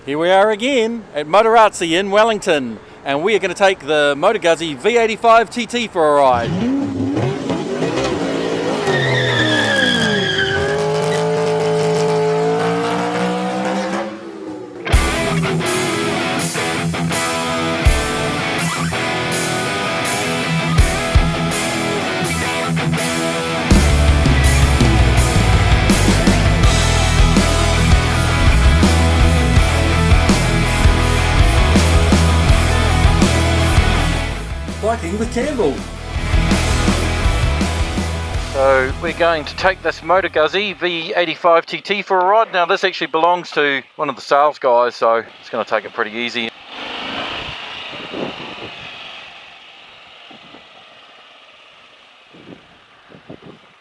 Here we are again at Moto in Wellington, and we are going to take the MOTTO GUZZI V85TT for a ride. Biking with Campbell. So we're going to take this MOTTO GUZZI V85TT for a ride. Now this actually belongs to one of the sales guys, so it's going to take it pretty easy.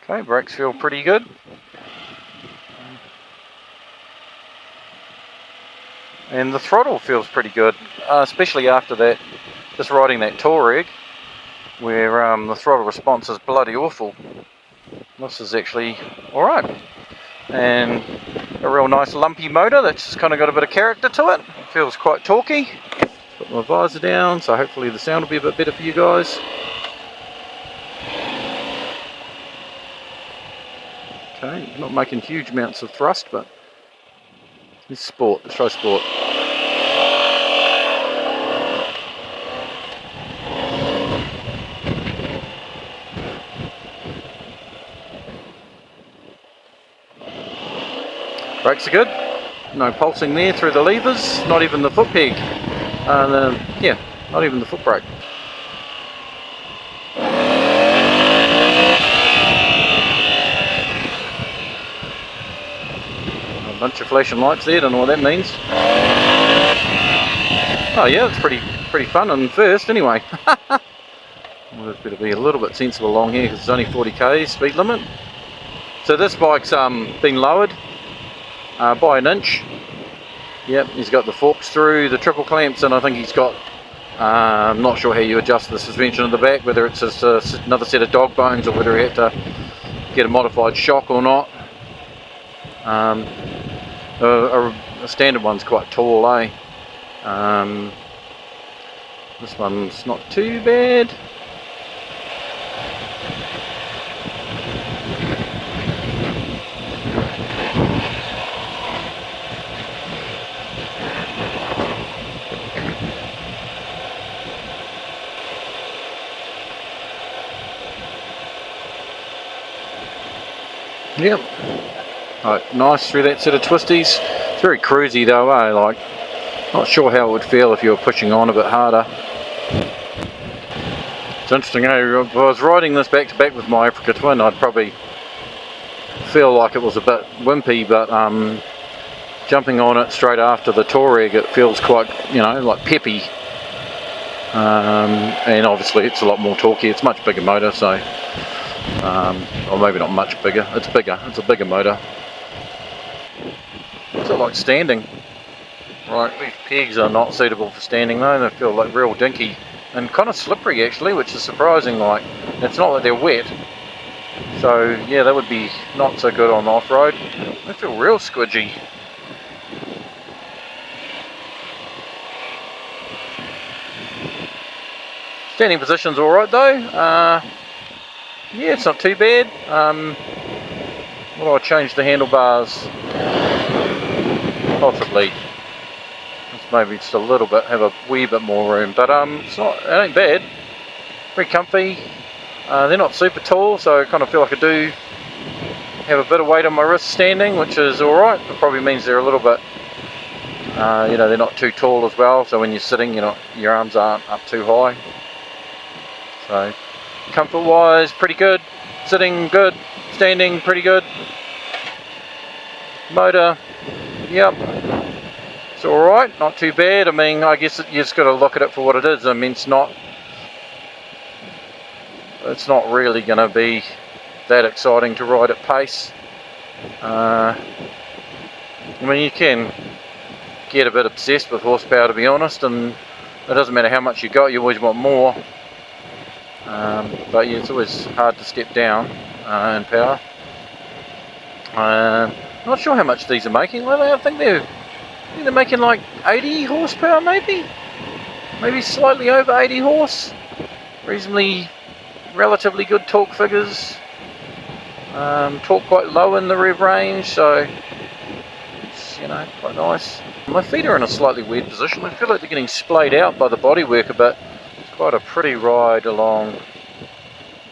Okay, brakes feel pretty good. And the throttle feels pretty good, especially after that, just riding that tour rig, where the throttle response is bloody awful. This is actually alright. And a real nice lumpy motor that's just kind of got a bit of character to it. It feels quite torquey. Put my visor down, so hopefully the sound will be a bit better for you guys. Okay, not making huge amounts of thrust, but it's sport, let's try sport. Brakes are good, no pulsing there through the levers, not even the foot peg, yeah, not even the foot brake. A bunch of flashing lights there, don't know what that means. Oh yeah, it's pretty fun in first anyway. We've got to be a little bit sensible along here because it's only 40k speed limit. So this bike's been lowered by an inch. Yep, he's got the forks through, the triple clamps, and I think he's got, I'm not sure how you adjust the suspension at the back, whether it's just another set of dog bones or whether you have to get a modified shock or not. A standard one's quite tall, eh? This one's not too bad. Yep. Right, nice through that set of twisties. It's very cruisy though, eh? Like, not sure how it would feel if you were pushing on a bit harder. It's interesting, eh? If I was riding this back to back with my Africa Twin, I'd probably feel like it was a bit wimpy, but jumping on it straight after the tour rig, it feels quite, you know, like peppy. And obviously it's a lot more torquey. It's a much bigger motor, so or maybe not much bigger, it's bigger, it's a bigger motor. What's it like standing? Right, these pegs are not suitable for standing though, they feel like real dinky and kind of slippery actually, which is surprising. Like, it's not that they're wet, so yeah, that would be not so good on off-road. They feel real squidgy. Standing position's alright though. Yeah, it's not too bad. What do I change the handlebars? Possibly. It's maybe just a little bit, have a wee bit more room, but it's not, it ain't bad. Very comfy. They're not super tall, so I kind of feel like I do have a bit of weight on my wrist standing, which is alright. It probably means they're a little bit, you know, they're not too tall as well, so when you're sitting, your arms aren't up too high. So comfort wise, pretty good. Sitting, good. Standing, pretty good. Motor, yep, it's alright, not too bad. I mean, I guess you just got to look at it for what it is. I mean, it's not really going to be that exciting to ride at pace. I mean, you can get a bit obsessed with horsepower, to be honest, and it doesn't matter how much you got, you always want more. But yeah, it's always hard to step down in power. Not sure how much these are making. Well, I think they're I think they're making like 80 horsepower maybe? Maybe slightly over 80 horse. Reasonably, relatively good torque figures. Torque quite low in the rev range, so it's, you know, quite nice. My feet are in a slightly weird position. I feel like they're getting splayed out by the bodywork a bit. It's quite a pretty ride along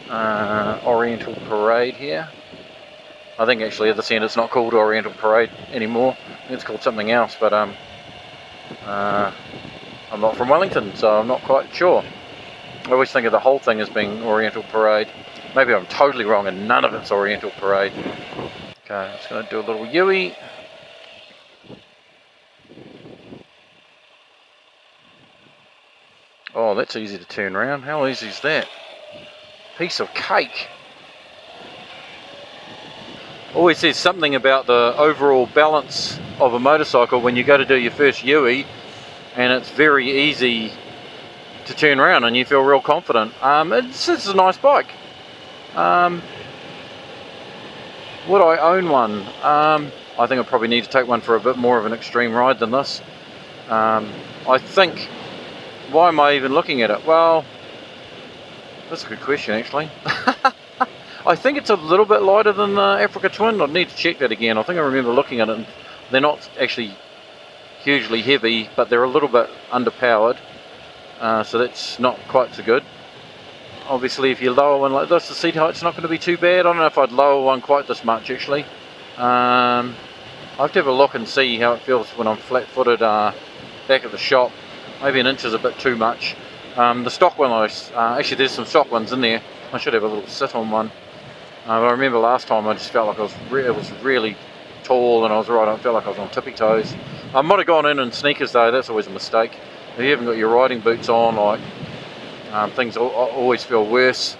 Oriental Parade here. I think actually at this end it's not called Oriental Parade anymore. I think it's called something else, but I'm not from Wellington, so I'm not quite sure. I always think of the whole thing as being Oriental Parade. Maybe I'm totally wrong and none of it's Oriental Parade. Okay, I'm just going to do a little U-ey. Oh, that's easy to turn around. How easy is that? Piece of cake. Always says something about the overall balance of a motorcycle when you go to do your first U-ey, and it's very easy to turn around and you feel real confident. It's a nice bike. Would I own one? I think I probably need to take one for a bit more of an extreme ride than this. I think, why am I even looking at it? Well, that's a good question actually. I think it's a little bit lighter than the Africa Twin. I'd need to check that again. I think I remember looking at it and they're not actually hugely heavy, but they're a little bit underpowered. So that's not quite so good. Obviously if you lower one like this, the seat height's not going to be too bad. I don't know if I'd lower one quite this much actually. I have to have a look and see how it feels when I'm flat-footed back at the shop. Maybe an inch is a bit too much. The stock one, actually there's some stock ones in there. I should have a little sit on one. But I remember last time I just felt like it was really tall and I felt like I was on tippy toes. I might have gone in sneakers though, that's always a mistake. If you haven't got your riding boots on, like things always feel worse.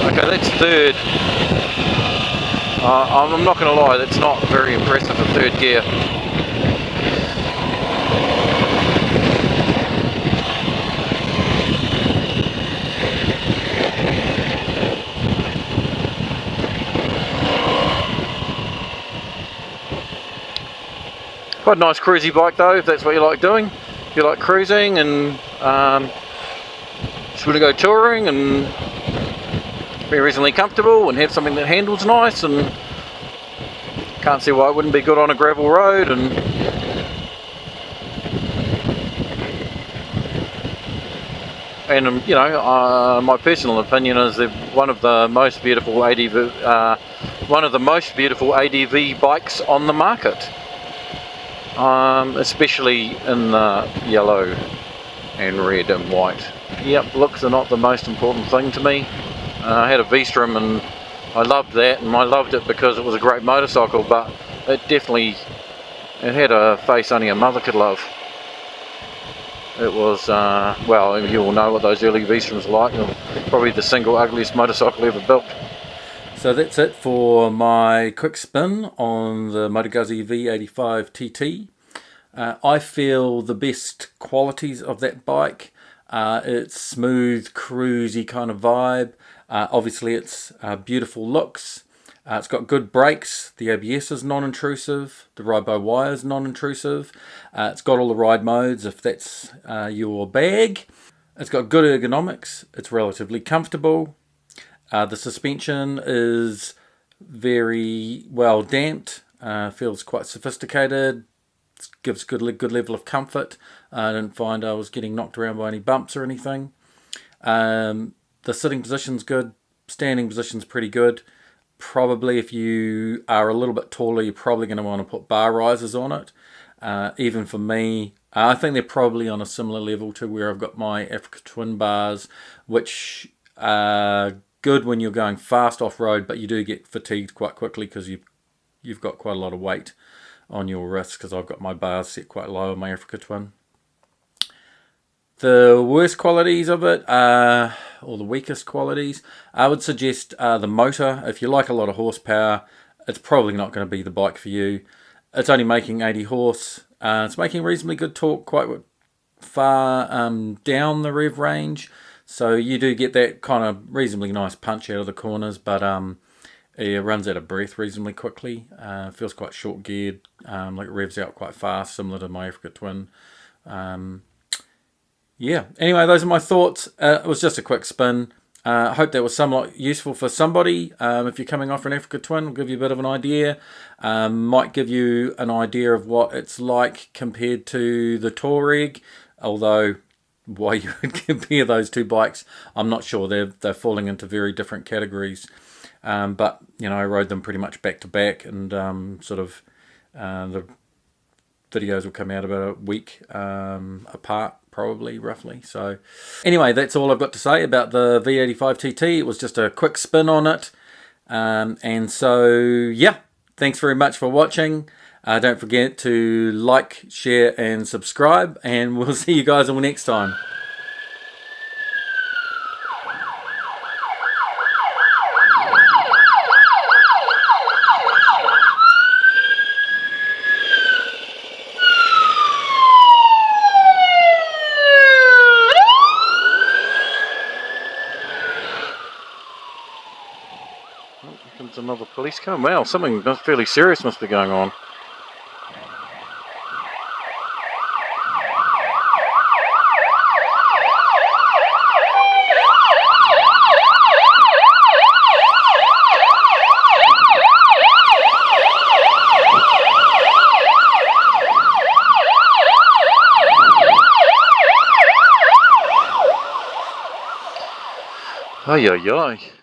Okay, that's third. I'm not going to lie, that's not very impressive for third gear. Quite a nice cruisy bike though, if that's what you like doing. If you like cruising and just want to go touring and be reasonably comfortable and have something that handles nice, and can't see why it wouldn't be good on a gravel road. And you know, my personal opinion is they're one of the most beautiful ADV bikes on the market. Especially in the yellow and red and white. Yep, looks are not the most important thing to me. I had a V-Strom and I loved that, and I loved it because it was a great motorcycle, but it had a face only a mother could love. It was, well, you all know what those early V-Stroms are like. Probably the single ugliest motorcycle ever built. So that's it for my quick spin on the MOTTO GUZZI V85TT. I feel the best qualities of that bike. It's smooth, cruisy kind of vibe. Obviously it's beautiful looks. It's got good brakes. The ABS is non-intrusive. The ride-by-wire is non-intrusive. It's got all the ride modes if that's your bag. It's got good ergonomics. It's relatively comfortable. The suspension is very well damped, feels quite sophisticated, gives good level of comfort. I didn't find I was getting knocked around by any bumps or anything. The sitting position's good, standing position's pretty good. Probably if you are a little bit taller, you're probably going to want to put bar risers on it. Even for me, I think they're probably on a similar level to where I've got my Africa Twin bars, which are good when you're going fast off-road, but you do get fatigued quite quickly because you've got quite a lot of weight on your wrist, because I've got my bars set quite low on my Africa Twin. The worst qualities of it, or the weakest qualities, I would suggest the motor. If you like a lot of horsepower, it's probably not going to be the bike for you. It's only making 80 horse. It's making reasonably good torque quite far down the rev range. So you do get that kind of reasonably nice punch out of the corners, but It runs out of breath reasonably quickly. Feels quite short geared, like it revs out quite fast, similar to my Africa Twin. Yeah, anyway, those are my thoughts. It was just a quick spin. I hope that was somewhat useful for somebody. If you're coming off an Africa Twin, it'll give you a bit of an idea. Might give you an idea of what it's like compared to the Touareg, although why you would compare those two bikes, I'm not sure. They're falling into very different categories. But, you know, I rode them pretty much back to back, and the videos will come out about a week apart, probably, roughly. So anyway, that's all I've got to say about the V85TT. It was just a quick spin on it. And so, yeah, thanks very much for watching. Don't forget to like, share, and subscribe, and we'll see you guys all next time. Here comes another police car. Wow, something fairly serious must be going on. Ay, ay, ay.